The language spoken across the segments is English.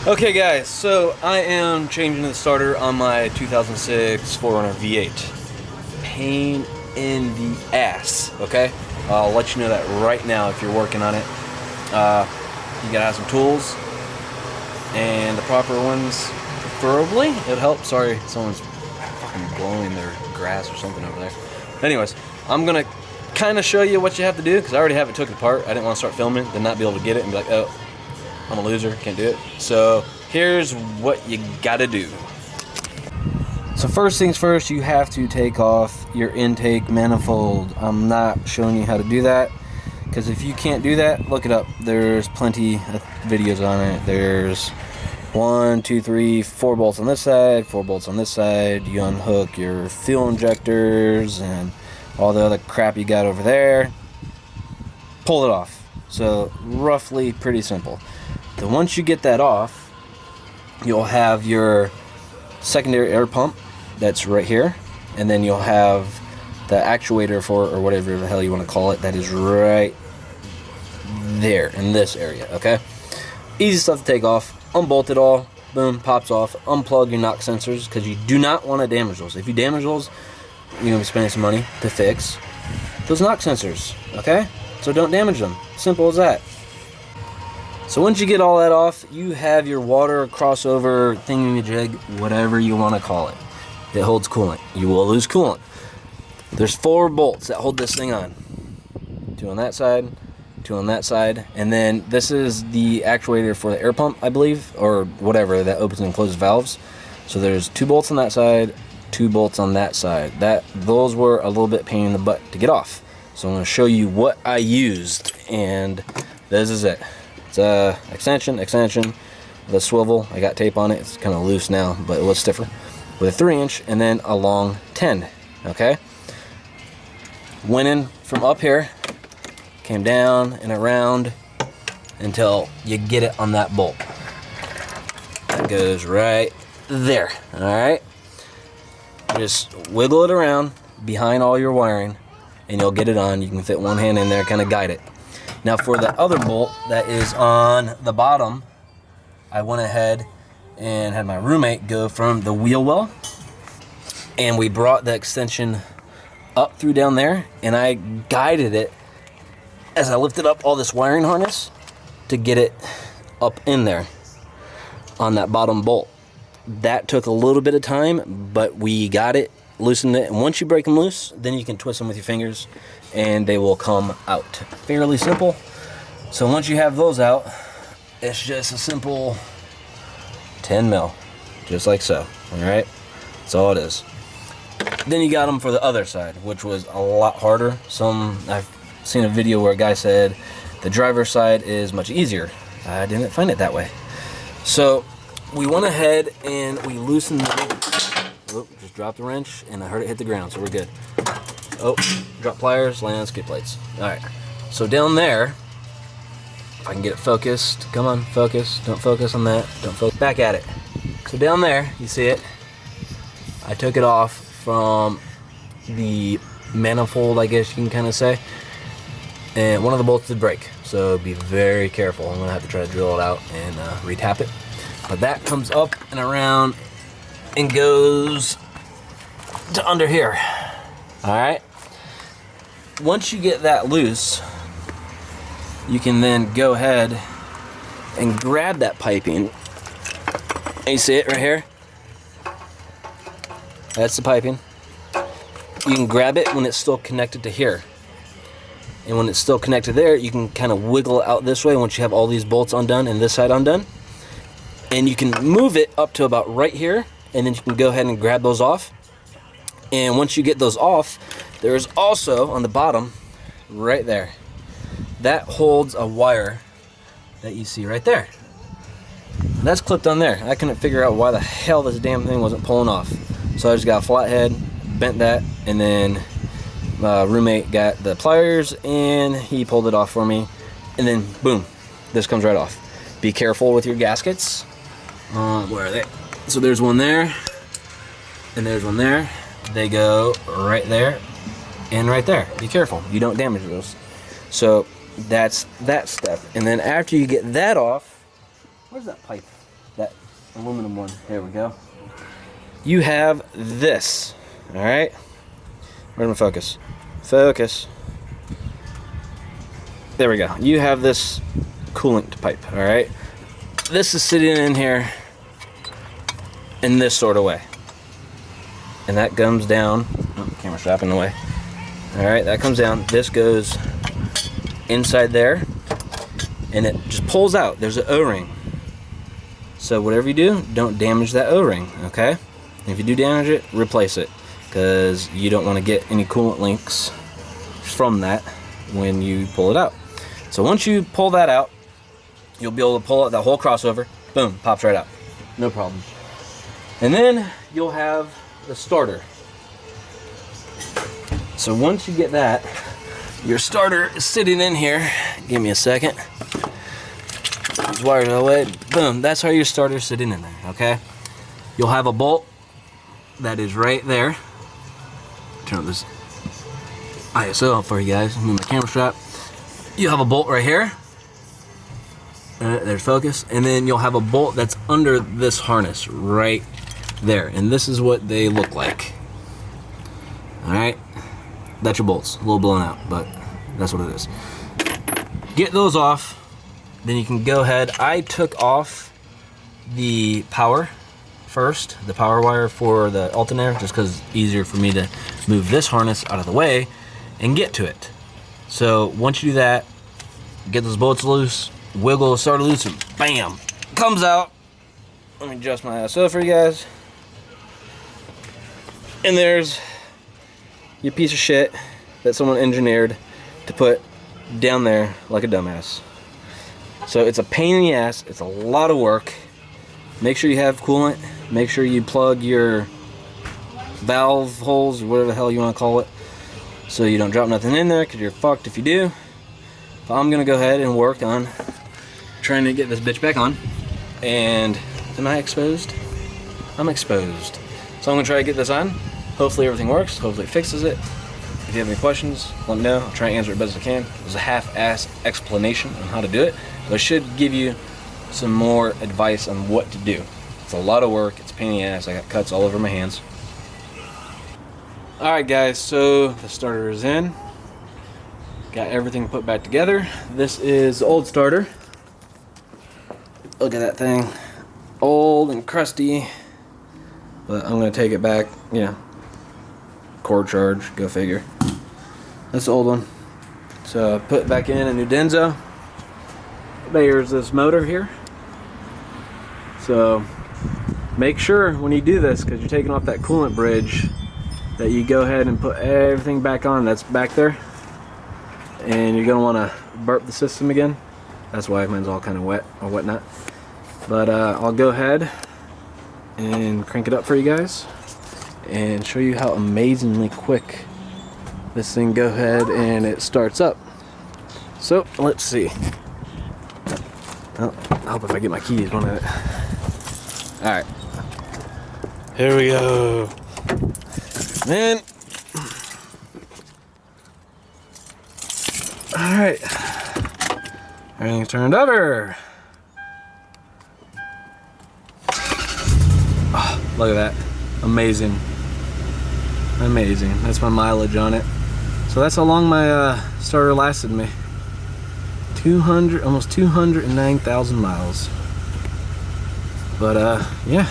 Okay guys, so I am changing the starter on my 2006 4runner V8. Pain in the ass, okay? I'll let you know that right now if you're working on it. You gotta have some tools, and the proper ones, preferably. It'd help. Sorry, someone's fucking blowing their grass or something over there. Anyways, I'm gonna kind of show you what you have to do, because I already have it took apart. I didn't want to start filming, then not be able to get it and be like, oh, I'm a loser, can't do it. So here's what you gotta do. So first things first, you have to take off your intake manifold. I'm not showing you how to do that, because if you can't do that, look it up. There's plenty of videos on it. There's 1, 2, 3, 4 bolts on this side, 4 bolts on this side. You unhook your fuel injectors and all the other crap you got over there. Pull it off. So roughly pretty simple. Then once you get that off, you'll have your secondary air pump that's right here, and then you'll have the actuator for it, or whatever the hell you want to call it, that is right there in this area. Okay, easy stuff to take off. Unbolt it all, boom, pops off. Unplug your knock sensors, because you do not want to damage those. If you damage those, you're gonna be spending some money to fix those knock sensors. Okay, so don't damage them. Simple as that. So once you get all that off, you have your water crossover thingamajig, whatever you want to call it. It holds coolant. You will lose coolant. There's 4 bolts that hold this thing on. 2 on that side, 2 on that side, and then this is the actuator for the air pump, I believe, or whatever, that opens and closes valves. So there's 2 bolts on that side, 2 bolts on that side. Those were a little bit pain in the butt to get off. So I'm going to show you what I used, and this is it. It's a extension, the swivel. I got tape on it. It's kind of loose now, but it was stiffer. With a 3-inch and then a long 10. Okay. Went in from up here, came down and around until you get it on that bolt. That goes right there. All right. Just wiggle it around behind all your wiring, and you'll get it on. You can fit one hand in there, kind of guide it. Now for the other bolt that is on the bottom, I went ahead and had my roommate go from the wheel well, and we brought the extension up through down there, and I guided it as I lifted up all this wiring harness to get it up in there on that bottom bolt. That took a little bit of time, but we got it, loosened it, and once you break them loose, then you can twist them with your fingers and they will come out. Fairly simple. So once you have those out, it's just a simple 10 mil, just like so. All right, that's all it is. Then you got them for the other side, which was a lot harder. I've seen a video where a guy said the driver's side is much easier. I didn't find it that way. So we went ahead and we loosened the, oh, just dropped the wrench and I heard it hit the ground, so we're good. Oh, drop pliers, land on skid plates. All right, so down there, if I can get it focused, come on, focus, don't focus on that, don't focus, back at it. So down there, you see it, I took it off from the manifold, I guess you can kind of say, and one of the bolts did break, so be very careful. I'm gonna have to try to drill it out and retap it. But that comes up and around and goes to under here. All right. Once you get that loose, you can then go ahead and grab that piping. And you see it right here? That's the piping. You can grab it when it's still connected to here. And when it's still connected there, you can kind of wiggle it out this way once you have all these bolts undone and this side undone. And you can move it up to about right here, and then you can go ahead and grab those off. And once you get those off, there's also on the bottom, right there, that holds a wire that you see right there. That's clipped on there. I couldn't figure out why the hell this damn thing wasn't pulling off. So I just got a flathead, bent that, and then my roommate got the pliers and he pulled it off for me. And then boom, this comes right off. Be careful with your gaskets. Where are they? So there's one there, and there's one there. They go right there and right there. Be careful, you don't damage those. So that's that step. And then after you get that off, where's that pipe? that aluminum one. There we go. You have this. All right. Where's my focus? Focus. There we go. You have this coolant pipe. All right. This is sitting in here in this sort of way, and that comes down. Oh, camera strap in the way. All right, that comes down. This goes inside there, and it just pulls out. There's an O-ring. So whatever you do, don't damage that O-ring, okay? If you do damage it, replace it, because you don't want to get any coolant leaks from that when you pull it out. So once you pull that out, you'll be able to pull out that whole crossover. Boom, pops right out. No problem. And then you'll have the starter. So once you get that, your starter is sitting in here. Give me a second. It's wired away. Boom, that's how your starter's sitting in there, okay? You'll have a bolt that is right there. Turn this ISO up for you guys. Move my camera strap. You have a bolt right here. There's focus. And then you'll have a bolt that's under this harness right there. And this is what they look like. Alright? That's your bolts. A little blown out, but that's what it is. Get those off. Then you can go ahead. I took off the power first, the power wire for the alternator, just because it's easier for me to move this harness out of the way and get to it. So once you do that, get those bolts loose, wiggle the starter loose, and bam, comes out. Let me adjust my ISO for you guys. And there's your piece of shit that someone engineered to put down there like a dumbass. So it's a pain in the ass. It's a lot of work. Make sure you have coolant. Make sure you plug your valve holes or whatever the hell you want to call it, so you don't drop nothing in there, because you're fucked if you do. So I'm gonna go ahead and work on trying to get this bitch back on. And am I exposed? I'm exposed. So I'm gonna try to get this on. Hopefully everything works. Hopefully it fixes it. If you have any questions, let me know. I'll try and answer it as best as I can. It was a half-ass explanation on how to do it, but it should give you some more advice on what to do. It's a lot of work. It's a pain in the ass. I got cuts all over my hands. Alright guys, so the starter is in. Got everything put back together. This is the old starter. Look at that thing. Old and crusty. But I'm going to take it back, you know. Cord charge, go figure. That's the old one. So I put back in a new Denso. There's this motor here. So make sure when you do this, because you're taking off that coolant bridge, that you go ahead and put everything back on that's back there. And you're going to want to burp the system again. That's why mine's all kind of wet or whatnot. But I'll go ahead and crank it up for you guys and show you how amazingly quick this thing go ahead and it starts up. So let's see. Oh, I hope if I get my keys one minute. Alright. Here we go. Man. Alright. Everything's turned over. Oh, look at that. Amazing. Amazing. That's my mileage on it. So that's how long my starter lasted me. 200, almost 209,000 miles. But yeah.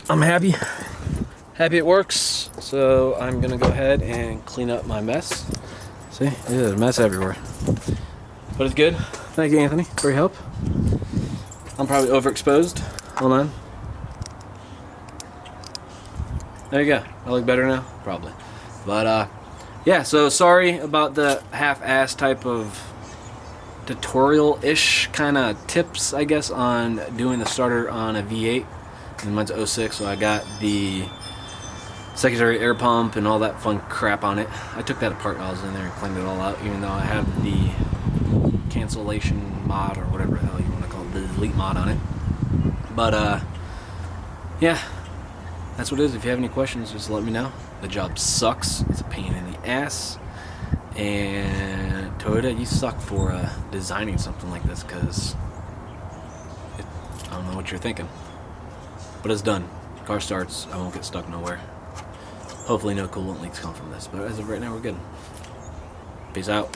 I'm happy. Happy it works. So I'm gonna go ahead and clean up my mess. See, there's a mess everywhere. But it's good. Thank you, Anthony, for your help. I'm probably overexposed. Hold on. There you go. I look better now? Probably. But yeah, so sorry about the half-ass type of tutorial-ish kind of tips, I guess, on doing the starter on a V8. And mine's 06, so I got the secondary air pump and all that fun crap on it. I took that apart while I was in there and cleaned it all out, even though I have the cancellation mod or whatever the hell you want to call it, the delete mod on it. But yeah, that's what it is. If you have any questions, just let me know. The job sucks. It's a pain in the ass. And Toyota, you suck for designing something like this, because don't know what you're thinking. But it's done. Car starts. I won't get stuck nowhere. Hopefully no coolant leaks come from this. But as of right now, we're good. Peace out.